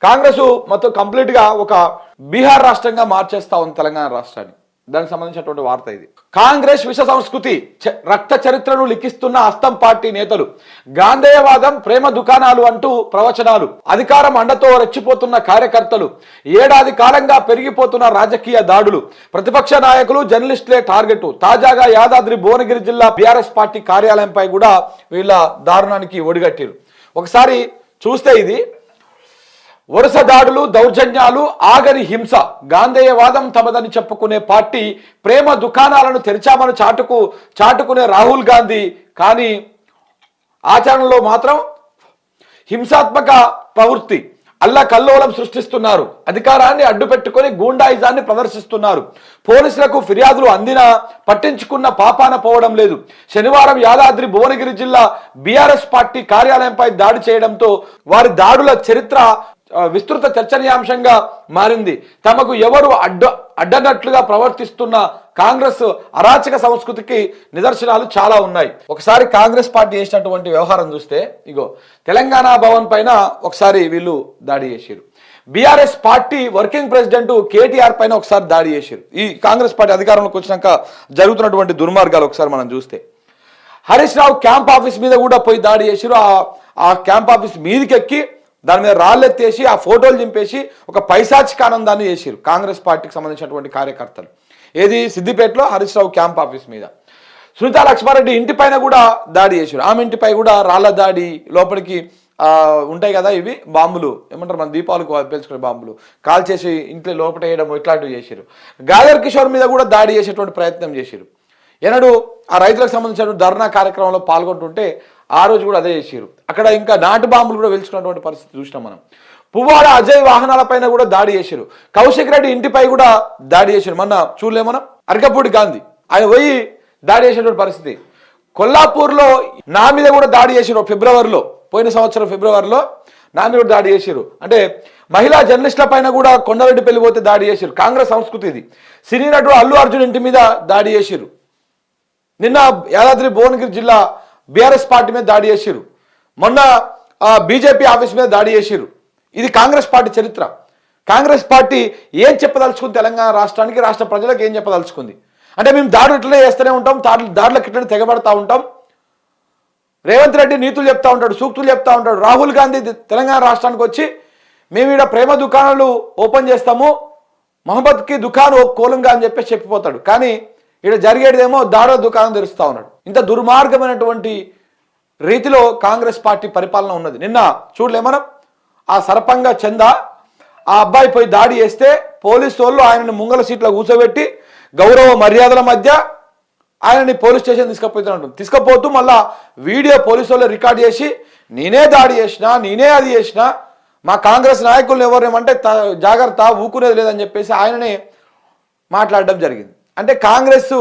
కాంగ్రెస్ మొత్తం కంప్లీట్గా ఒక బీహార్ రాష్ట్రంగా మార్చేస్తా ఉంది తెలంగాణ రాష్ట్రాన్ని. దానికి సంబంధించినటువంటి వార్త ఇది. కాంగ్రెస్ విష సంస్కృతి, రక్త చరిత్రను లిఖిస్తున్న హస్తం పార్టీ నేతలు, గాంధేయవాదం, ప్రేమ దుకాణాలు అంటూ ప్రవచనాలు, అధికారం అండతో రెచ్చిపోతున్న కార్యకర్తలు, ఏడాది కాలంగా పెరిగిపోతున్న రాజకీయ దాడులు, ప్రతిపక్ష నాయకులు, జర్నలిస్టులే టార్గెట్. తాజాగా యాదాద్రి భువనగిరి జిల్లా బీఆర్ఎస్ పార్టీ కార్యాలయంపై కూడా వీళ్ళ దారుణానికి ఒడిగట్టారు. ఒకసారి చూస్తే ఇది వరుస దాడులు, దౌర్జన్యాలు, ఆగని హింస. గాంధేయవాదం తమదని చెప్పుకునే పార్టీ ప్రేమ దుకాణాలను తెరిచామని చాటుకునే రాహుల్ గాంధీ కానీ ఆచరణలో మాత్రం హింసాత్మక ప్రవృత్తి, అల్లకల్లోలం సృష్టిస్తున్నారు. అధికారాన్ని అడ్డుపెట్టుకొని గూండాయిజాన్ని ప్రదర్శిస్తున్నారు. పోలీసులకు ఫిర్యాదులు అందినా పట్టించుకున్న పాపాన పోవడం లేదు. శనివారం యాదాద్రి భువనగిరి జిల్లా బీఆర్ఎస్ పార్టీ కార్యాలయంపై దాడి చేయడంతో వారి దాడుల చరిత్ర విస్తృత చర్చనీయాంశంగా మారింది. తమకు ఎవరు అడ్డనట్లుగా ప్రవర్తిస్తున్న కాంగ్రెస్ అరాచక సంస్కృతికి నిదర్శనాలు చాలా ఉన్నాయి. ఒకసారి కాంగ్రెస్ పార్టీ చేసినటువంటి వ్యవహారం చూస్తే, ఇగో తెలంగాణ భవన్ పైన ఒకసారి వీళ్ళు దాడి చేశారు. BRS party working president KTR పైన ఒకసారి దాడి చేశారు. ఈ కాంగ్రెస్ పార్టీ అధికారంలోకి వచ్చినాక జరుగుతున్నటువంటి దుర్మార్గాలు ఒకసారి మనం చూస్తే, హరీష్ రావు క్యాంప్ ఆఫీస్ మీద కూడా పోయి దాడి చేశారు. ఆ క్యాంప్ ఆఫీస్ మీదకి ఎక్కి దాని మీద రాళ్ళెత్తేసి ఆ ఫోటోలు చింపేసి ఒక పైశాచిక ఆనందాన్ని చేశారు కాంగ్రెస్ పార్టీకి సంబంధించినటువంటి కార్యకర్తలు. ఏది సిద్దిపేటలో హరీష్ రావు క్యాంప్ ఆఫీస్ మీద. సునీతా లక్ష్మారెడ్డి ఇంటి పైన కూడా దాడి చేశారు. ఆమె ఇంటిపై కూడా రాళ్ల దాడి, లోపలికి ఉంటాయి కదా ఇవి బాంబులు, ఏమంటారు మన దీపాలకు పేల్చుకునే బాంబులు, కాల్ చేసి ఇంట్లో లోపల వేయడం, ఇట్లాంటివి చేశారు. గాదర్ కిషోర్ మీద కూడా దాడి చేసేటువంటి ప్రయత్నం చేశారు. ఎన్నడూ ఆ రైతులకు సంబంధించిన ధర్నా కార్యక్రమంలో పాల్గొంటుంటే ఆ రోజు కూడా అదే చేశారు. అక్కడ ఇంకా నాటు బాంబులు కూడా వెలుచుకున్నటువంటి పరిస్థితి చూసినాం మనం. పువ్వాడ అజయ్ వాహనాలపైన కూడా దాడి చేశారు. కౌశిక్ రెడ్డి ఇంటిపై కూడా దాడి చేశారు. మొన్న చూడలే మనం అరకపూడి గాంధీ ఆయన పోయి దాడి చేసేటువంటి పరిస్థితి. కొల్లాపూర్లో నా మీద కూడా దాడి చేశారు ఫిబ్రవరిలో, పోయిన సంవత్సరం ఫిబ్రవరిలో నా మీద కూడా దాడి చేశారు. అంటే మహిళా జర్నలిస్టుల పైన కూడా కొండారెడ్డి పెళ్లిపోతే దాడి చేశారు. కాంగ్రెస్ సంస్కృతి ఇది. సినీ నటుడు అల్లు అర్జున్ ఇంటి మీద దాడి చేశారు. నిన్న యాదాద్రి భువనగిరి జిల్లా బీఆర్ఎస్ పార్టీ మీద దాడి చేశారు. మొన్న బీజేపీ ఆఫీస్ మీద దాడి చేశారు. ఇది కాంగ్రెస్ పార్టీ చరిత్ర. కాంగ్రెస్ పార్టీ ఏం చెప్పదలుచుకుంది తెలంగాణ రాష్ట్రానికి, రాష్ట్ర ప్రజలకు ఏం చెప్పదలుచుకుంది అంటే, మేము దాడులు ఇట్లనే చేస్తూనే ఉంటాం, దాడులకు ఇట్లనే తెగబడతా ఉంటాం. రేవంత్ రెడ్డి నీతులు చెప్తా ఉంటాడు, సూక్తులు చెప్తా ఉంటాడు. రాహుల్ గాంధీ తెలంగాణ రాష్ట్రానికి వచ్చి మేము ఇక్కడ ప్రేమ దుకాణాలు ఓపెన్ చేస్తాము, మహమ్మద్కి దుకాణం కోలంగా అని చెప్పేసి చెప్పిపోతాడు. కానీ ఇక్కడ జరిగేదేమో దాడుల దుకాణం తెరుస్తూ ఉన్నాడు. ఇంత దుర్మార్గమైనటువంటి రీతిలో కాంగ్రెస్ పార్టీ పరిపాలన ఉన్నది. నిన్న చూడలే మనం, ఆ సర్పంగా చంద ఆ అబ్బాయి పోయి దాడి చేస్తే పోలీసు వాళ్ళు ఆయనని ముంగల సీట్లో కూర్చోబెట్టి గౌరవ మర్యాదల మధ్య ఆయనని పోలీస్ స్టేషన్ తీసుకుపోతూ మళ్ళా వీడియో పోలీసు వాళ్ళు రికార్డ్ చేసి నేనే దాడి చేసినా, నేనే అది చేసినా, మా కాంగ్రెస్ నాయకులను ఎవరేమంటే జాగ్రత్త, ఊకునేది లేదని చెప్పేసి ఆయననే మాట్లాడడం జరిగింది. అంటే కాంగ్రెస్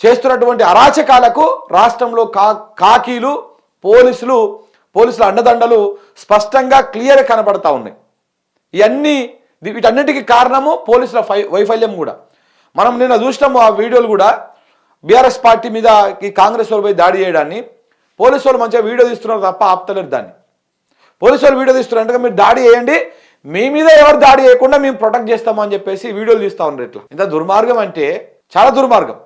చేస్తున్నటువంటి అరాచకాలకు రాష్ట్రంలో కాకీలు, పోలీసుల అండదండలు స్పష్టంగా క్లియర్ కనబడతా ఉన్నాయి. వీటన్నిటికీ కారణము పోలీసుల వైఫల్యం కూడా. మనం నిన్న చూసినాము ఆ వీడియోలు కూడా. బీఆర్ఎస్ పార్టీ మీద ఈ కాంగ్రెస్ వాళ్ళు పోయి దాడి చేయడాన్ని పోలీసు వాళ్ళు మంచిగా వీడియో తీస్తున్నారు తప్ప ఆపుతలేరు దాన్ని. పోలీసు వాళ్ళు వీడియో తీస్తున్నారు అంటే మీరు దాడి చేయండి, మీ మీద ఎవరు దాడి చేయకుండా మేము ప్రొటెక్ట్ చేస్తామని చెప్పేసి వీడియోలు తీస్తా ఉన్నారు. ఇట్లా ఇంత దుర్మార్గం అంటే చాలా దుర్మార్గం.